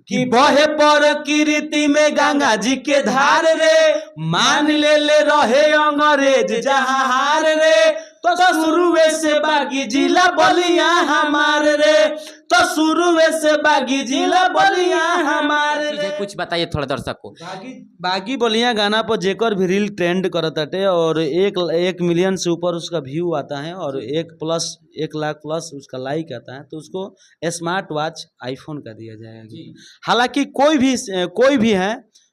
कि बहे प्रकृति में गंगा जी के धार रे, मान ले रहे अंग्रेज जहाँ हार रे, तो शुरुए से बागी जिला बलिया हमार रे, तो शुरुए से बागी जिला बलिया हमार रे। कुछ बताइए थोड़ा दर्शक को। बागी बलिया गाना पर जेकर भी रील ट्रेंड करताटे और 1 मिलियन से ऊपर उसका व्यू आता है और 1 लाख प्लस उसका लाइक आता है, तो उसको स्मार्ट वॉच आईफोन का दिया जाएगा। हालांकि कोई भी है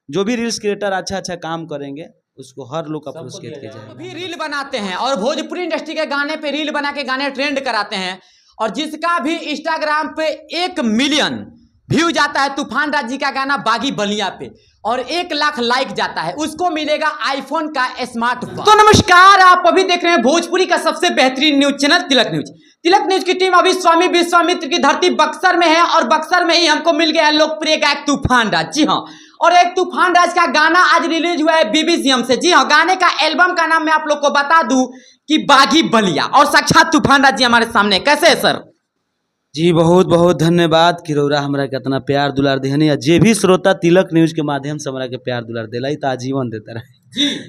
जो भी रील्स क्रिएटर अच्छा काम करेंगे उसको हर लोग का पुरस्कृत किया जाएगा। भी रील बनाते हैं और भोजपुरी इंडस्ट्री के गाने पे रील बना के गाने ट्रेंड कराते हैं, और जिसका भी इंस्टाग्राम पे 1 मिलियन व्यू जाता है तूफान राज जी का गाना बागी बलिया पे, और 1 लाख लाइक जाता है, उसको मिलेगा आईफोन का स्मार्ट वॉच। तो नमस्कार, आप अभी देख रहे हैं भोजपुरी का सबसे बेहतरीन न्यूज चैनल तिलक न्यूज। तिलक न्यूज की टीम अभी स्वामी विश्वामित्र की धरती बक्सर में है, और बक्सर में ही हमको मिल गया है लोकप्रिय गायक तूफान राज। जी हाँ, और एक तूफान राज का गाना आज रिलीज हुआ है बीबीसीएम से। जी हाँ, गाने का एल्बम का नाम मैं आप लोग को बता दूं कि बागी बलिया, और साक्षात तूफान राज जी हमारे सामने। कैसे है सर? जी बहुत बहुत धन्यवाद कि रौरा हमरा के इतना प्यार दुलार देहनी, जे भी श्रोता तिलक न्यूज के माध्यम से हमरा के प्यार दुलार दिलाई तो आजीवन देता रहे।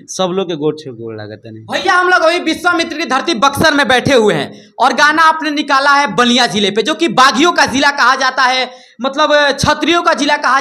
सब लोग के गोड़ छे गोड़ लागत नहीं भैया। हम लोग अभी विश्वामित्र की धरती बक्सर में बैठे हुए हैं, और गाना आपने निकाला है बलिया जिले पे, जो कि बागियों का जिला कहा जाता है, मतलब क्षत्रियों का जिला कहा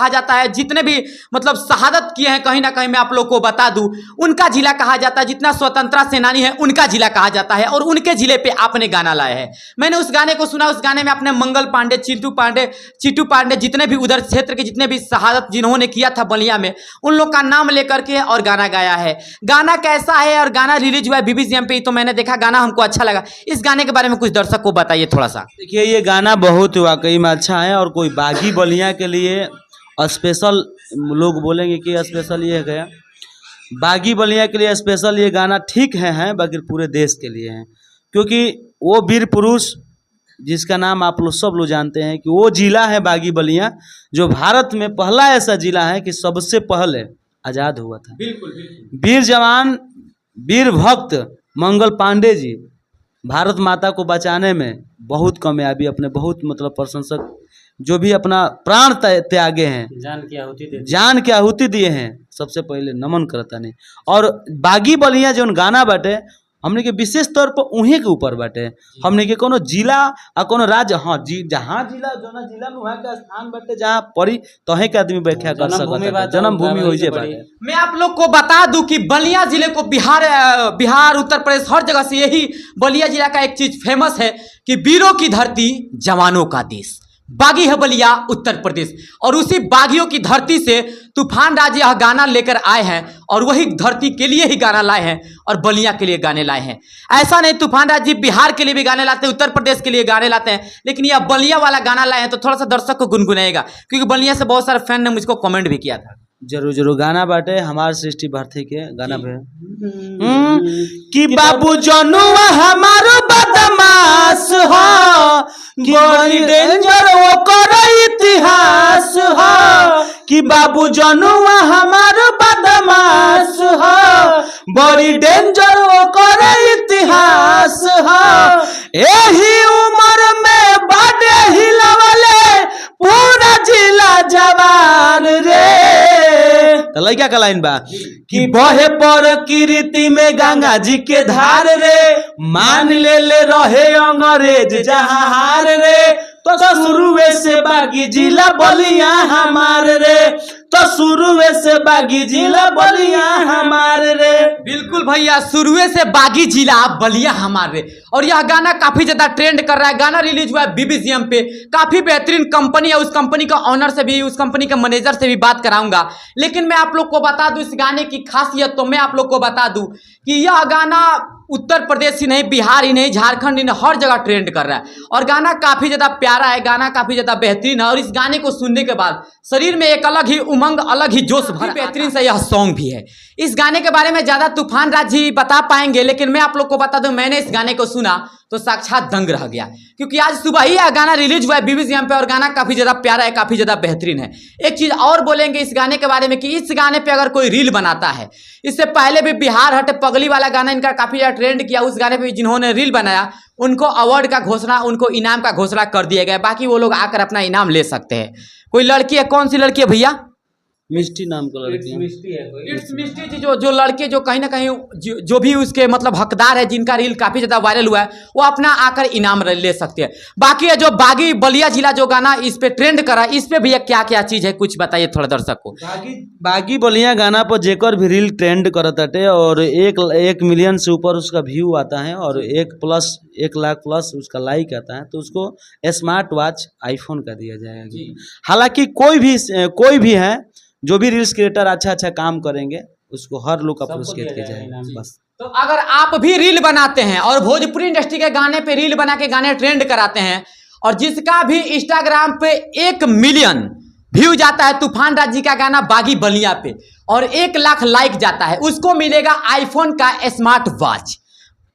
जाता है। जितने भी मतलब शहादत किए हैं कहीं ना कहीं मैं आप लोग को बता दूं, उनका जिला कहा जाता है। जितना स्वतंत्रता सेनानी है उनका जिला कहा जाता है, और उनके जिले पे आपने गाना लाया है। मैंने उस गाने को सुना, उस गाने में आपने मंगल पांडे, चिट्टू पांडे, जितने भी उधर क्षेत्र के जितने भी शहादत जिन्होंने किया था बलिया में, उन लोग का नाम लेकर के और गाना गाया है। गाना कैसा है, और गाना रिलीज हुआ है बीबीसीएम पे, तो मैंने देखा, गाना हमको अच्छा लगा। इस गाने के बारे में कुछ दर्शक को बताइए थोड़ा सा। देखिए, ये गाना बहुत वाकई में अच्छा है, और कोई बागी बलिया के लिए स्पेशल लोग बोलेंगे कि स्पेशल ये है, बागी बलिया के लिए स्पेशल ये गाना ठीक है, बाकी पूरे देश के लिए है, क्योंकि वो वीर पुरुष जिसका नाम आप लोग सब लोग जानते हैं कि वो जिला है बागी बलिया, जो भारत में पहला ऐसा जिला है कि सबसे पहले आज़ाद हुआ था। बिल्कुल। वीर जवान, वीर भक्त मंगल पांडे जी भारत माता को बचाने में बहुत कामयाबी, अपने बहुत मतलब प्रशंसक जो भी अपना प्राण त्यागे हैं, जान की आहुति दिए हैं, सबसे पहले नमन करता नहीं। और बागी बलिया जो गाना बाटे हमने के विशेष तौर पर उन्हीं के ऊपर बाटे, हमने के कोनो जिला और कोनो राज्य, हाँ जहाँ जिला जो ना जिला में वहाँ का स्थान बाटे जहाँ पड़ी तहे के आदमी व्याख्या कर सकता है, जन्मभूमि हो जे बाटे। मैं आप लोग को बता दूं कि बलिया जिले को बिहार उत्तर प्रदेश हर जगह से यही बलिया जिला का एक चीज फेमस है कि वीरों की धरती जवानों का देश, बागी है बलिया उत्तर प्रदेश। और उसी बागियों की धरती से तूफान राज यह गाना लेकर आए हैं, और वही धरती के लिए ही गाना लाए हैं, और बलिया के लिए गाने लाए हैं। ऐसा नहीं, तूफान राज जी बिहार के लिए भी गाने लाते हैं, उत्तर प्रदेश के लिए गाने लाते हैं, लेकिन यह बलिया वाला गाना लाए हैं, तो थोड़ा सा दर्शक को गुनगुनाएगा, क्योंकि बलिया से बहुत सारे फैन ने मुझको कमेंट भी किया था। जरूर गाना बाटे हमारे सृष्टि भारती के गाना पे कि बाबू जनुआ हमारो बदमाश हो, कि बड़ी डेंजर वो करे इतिहास हो, कि बाबू जनुआ हमारो बदमाश हो, बड़ी डेंजर वो करे इतिहास हो, यही उम्र में बाटे हिलवले पूरा जिला जवान रे। लड़का का लाइन बा कि बहे प्रकृति में गंगा जी के धार रे, मान ले रहे अंग्रेज जहाँ हार रे, तो शुरुए से बागी जिला बलिया हमार रे, तो शुरुए से बागी जिला बलिया हमार रे। बिल्कुल भैया, शुरुए से बागी जिला बलिया हमारे। और यह गाना काफी ज्यादा ट्रेंड कर रहा है। गाना रिलीज हुआ है बीबीसीएम पे, काफी बेहतरीन कंपनी है, उस कंपनी का ऑनर से भी, उस कंपनी के मैनेजर से भी बात कराऊंगा। लेकिन मैं आप लोग को बता दूं इस गाने की खासियत, तो मैं आप लोग को बता दूं कि यह गाना उत्तर प्रदेश ही नहीं, बिहार ही नहीं, झारखंड ही नहीं, हर जगह ट्रेंड कर रहा है, और गाना काफी ज्यादा प्यारा है, गाना काफी ज्यादा बेहतरीन है। और इस गाने को सुनने के बाद शरीर में एक अलग ही उमंग, अलग ही जोश भरा, बेहतरीन सा यह सॉन्ग भी है। इस गाने के बारे में ज्यादा तूफान राज जी बता पाएंगे, लेकिन मैं आप लोग को बता दूं, मैंने इस गाने को सुना तो साक्षात दंग रह गया, क्योंकि आज सुबह ही यह गाना रिलीज हुआ है BBCM पे और गाना काफ़ी ज़्यादा प्यारा है, काफ़ी ज़्यादा बेहतरीन है। एक चीज़ और बोलेंगे इस गाने के बारे में कि इस गाने पे अगर कोई रील बनाता है, इससे पहले भी बिहार हटे पगली वाला गाना इनका काफ़ी ज़्यादा ट्रेंड किया, उस गाने पे भी जिन्होंने रील बनाया उनको अवार्ड का घोषणा, उनको इनाम का घोषणा कर दिया गया। बाकी वो लोग आकर अपना इनाम ले सकते हैं। कोई लड़की है, कौन सी लड़की है भैया? मिष्टी नाम का लड़की है। इट्स मिस्टी जी, जो लड़के जो कहीं ना कहीं जो भी उसके मतलब हकदार है, जिनका रील काफी ज्यादा वायरल हुआ है, वो अपना आकर इनाम ले सकते हैं। बाकी है जो बागी बलिया जिला जो गाना इस पे ट्रेंड करा, इस पे भैया क्या क्या चीज है, कुछ बताइए थोड़ा दर्शक को। बागी बलिया गाना पर जेकर भी रील ट्रेंड करताटे और 1 मिलियन से ऊपर उसका व्यू आता है और 1 लाख प्लस उसका लाइक आता है, तो उसको स्मार्ट वॉच आईफोन का दिया जाएगा। हालांकि कोई भी है जो भी रील्स क्रिएटर अच्छा काम करेंगे उसको हर लोग का पुरस्कृत किया जाएगा। बस तो अगर आप भी रील बनाते हैं और भोजपुरी इंडस्ट्री के गाने पे रील बना के गाने ट्रेंड कराते हैं और जिसका भी इंस्टाग्राम पे 1 मिलियन व्यू जाता है तूफान राज जी का गाना बागी बलिया पे और 1 लाख लाइक जाता है, उसको मिलेगा आईफोन का स्मार्ट वॉच।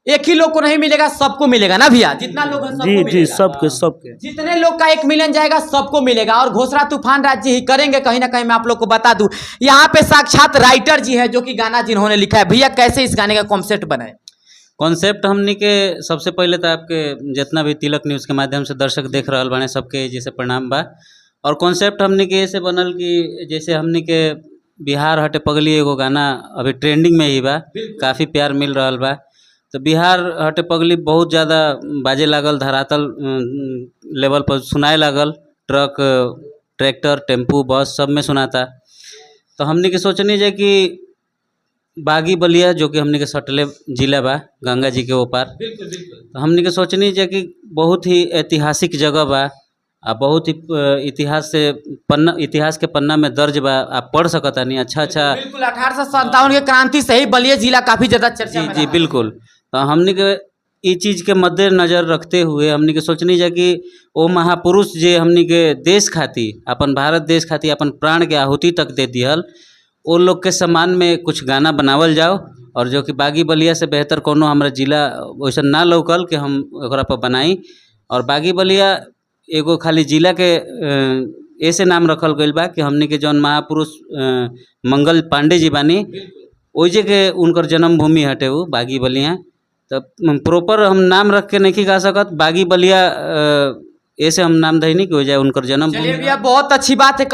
एक ही लोग को नहीं मिलेगा, सबको मिलेगा ना भैया? जितना लोग हैं सबको मिलेगा। जी सबके जितने लोग का 1 मिलियन जाएगा सबको मिलेगा और घोषणा तूफान राज जी ही करेंगे। कहीं ना कहीं मैं आप लोग को बता दूं, यहाँ पे साक्षात राइटर जी है जो कि गाना जिन्होंने लिखा है। भैया कैसे इस गाने का कॉन्सेप्ट बनाए? कॉन्सेप्ट हमनी के सबसे पहले तो आपके जितना भी तिलक न्यूज़ के माध्यम से दर्शक देख रहा बाने सबके जैसे प्रणाम बा। और कॉन्सेप्ट हमनी के ऐसे बनल कि जैसे हमनी के बिहार हटे पगली एगो गाना अभी ट्रेंडिंग में ही बा, काफ़ी प्यार मिल रहा बा। तो बिहार हटे पगली बहुत ज़्यादा बाजे लागल, धरातल लेवल पर सुनाए लागल, ट्रक ट्रैक्टर टेम्पू बस सब में सुनाता। तो हमनी के सोचनी जे कि बागी बलिया जो कि हमनी के सटले जिला बा गंगा जी के ऊपर, तो हमनी के सोचनी जे कि बहुत ही ऐतिहासिक जगह बा, बहुत ही इतिहास के पन्ना में दर्ज बा, आप पढ़ सकता नहीं। अच्छा बिल्कुल 1857 के क्रांति से ही बलिया जिला काफी ज्यादा चर्चा में जी बिल्कुल। तो हमनी के ये चीज़ के मद्देनजर रखते हुए हमनी के सोचनी जा कि वो महापुरुष जे हमनी के देश खातिर, अपन भारत देश खातिर अपन प्राण के आहुति तक दे दिहल, वो लोग के सम्मान में कुछ गाना बनावल जाओ। और जो कि बागी बलिया से बेहतर कोनो हमारा जिला वैसा ना लौकल कि हम ओकरा पर बनाई। और बागी बलिया एगो खाली जिला के ऐसे नाम रखल गइल बा कि हमनी के जौन महापुरुष मंगल पांडे जी बानी, ओइजे के उनकर जन्मभूमि हटे वो बागी बलिया। तब प्रॉपर हम नाम रख के नहीं गा सकत, बागी बलिया ऐसे हम नाम दही नहीं कि हो जाए उनकर जन्मभूमि। चलिए भैया बहुत अच्छी बात है।